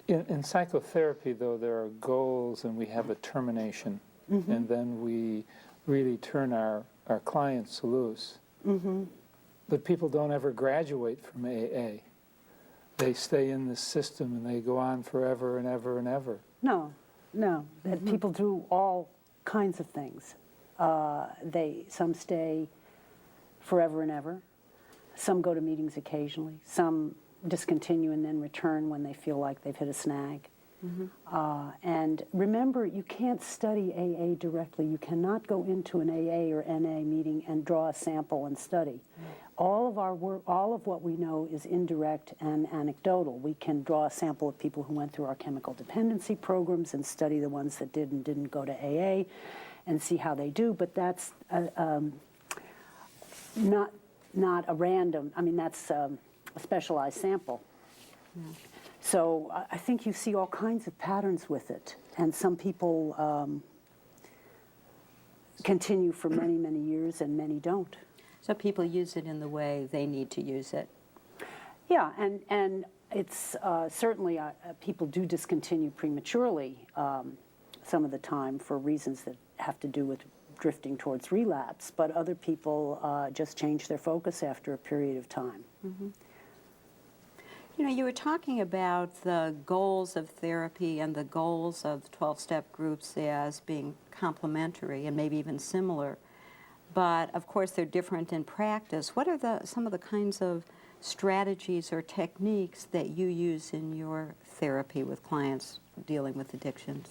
In psychotherapy, though, there are goals and we have a termination, and then we really turn our clients loose. But people don't ever graduate from AA. They stay in the system and they go on forever and ever and ever. No. That people do all kinds of things. Some stay forever and ever. Some go to meetings occasionally. Some discontinue and then return when they feel like they've hit a snag. And remember, you can't study AA directly. You cannot go into an AA or NA meeting and draw a sample and study. All of our work, all of what we know is indirect and anecdotal. We can draw a sample of people who went through our chemical dependency programs and study the ones that did and didn't go to AA and see how they do, but that's not a random, I mean, that's a specialized sample. So I think you see all kinds of patterns with it, and some people continue for many, many years and many don't. So people use it in the way they need to use it. Yeah, and it's certainly people do discontinue prematurely some of the time for reasons that have to do with drifting towards relapse, but other people just change their focus after a period of time. You know, you were talking about the goals of therapy and the goals of 12-step groups as being complementary and maybe even similar, but of course they're different in practice. What are some of the kinds of strategies or techniques that you use in your therapy with clients dealing with addictions?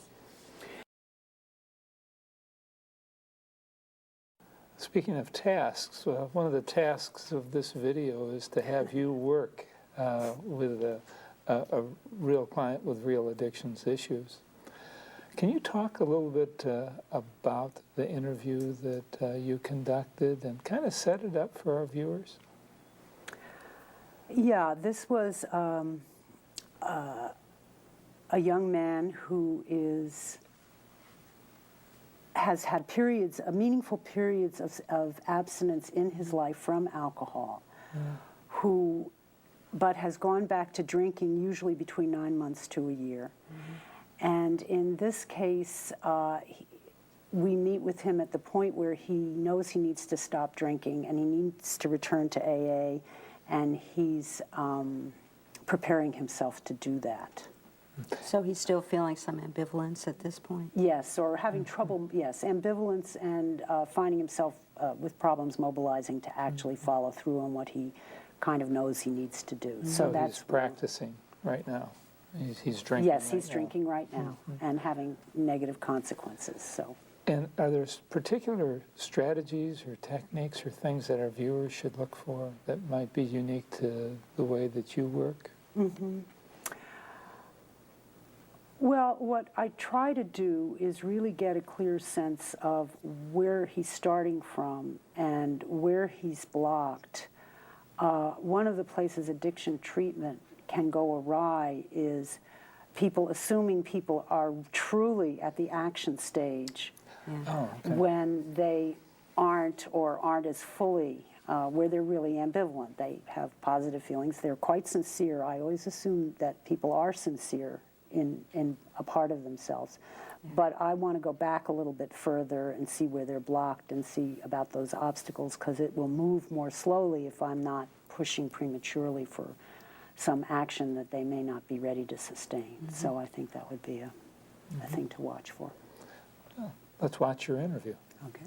Speaking of tasks, one of the tasks of this video is to have you work with a real client with real addictions issues. Can you talk a little bit about the interview that you conducted and kind of set it up for our viewers? Yeah, this was a young man who has had meaningful periods of abstinence in his life from alcohol, but has gone back to drinking usually between 9 months to a year. And in this case, we meet with him at the point where he knows he needs to stop drinking and he needs to return to AA, and he's preparing himself to do that. So he's still feeling some ambivalence at this point? Yes, or having trouble, yes, ambivalence and finding himself with problems mobilizing to actually follow through on what he kind of knows he needs to do. So that's he's practicing right now. He's drinking. Yes, he's drinking right now and having negative consequences. So. And are there particular strategies or techniques or things that our viewers should look for that might be unique to the way that you work? Well, what I try to do is really get a clear sense of where he's starting from and where he's blocked. One of the places addiction treatment can go awry is people assuming people are truly at the action stage when they aren't or aren't as fully, where they're really ambivalent. They have positive feelings. They're quite sincere. I always assume that people are sincere in a part of themselves. But I want to go back a little bit further and see where they're blocked and see about those obstacles, because it will move more slowly if I'm not pushing prematurely for some action that they may not be ready to sustain. So I think that would be a thing to watch for. Let's watch your interview. Okay.